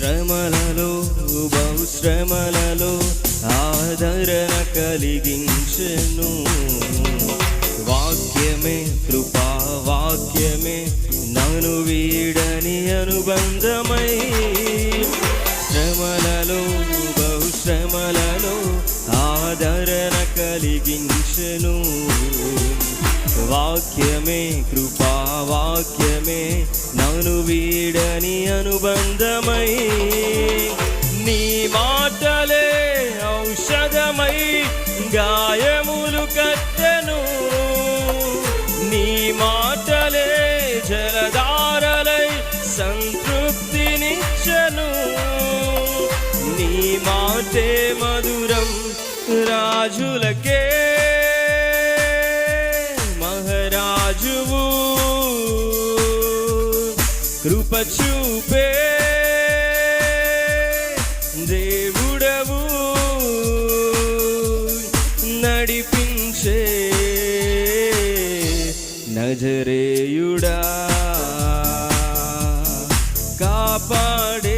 శ్రమలలో బహుశ్రమలలో ఆదరణ కలిగించెను. వాక్యమే కృపా వాక్యమే నన్ను వీడని అనుబంధమై, శ్రమలలో బహుశ్రమలలో ఆదరణ కలిగించెను. వాక్యమే కృపా వాక్యమే నన్ను వీడని అనుబంధమై, నీ మాటలే ఔషధమై గాయములు కట్టెను. నీ మాటలే జలధారలై సంతృప్తినిచ్చెను. నీ మాటే మధురం రాజులకే మహారాజువు, కృప చూపే దేవుడవు, నడిపించే నజరేయుడా, కాపాడే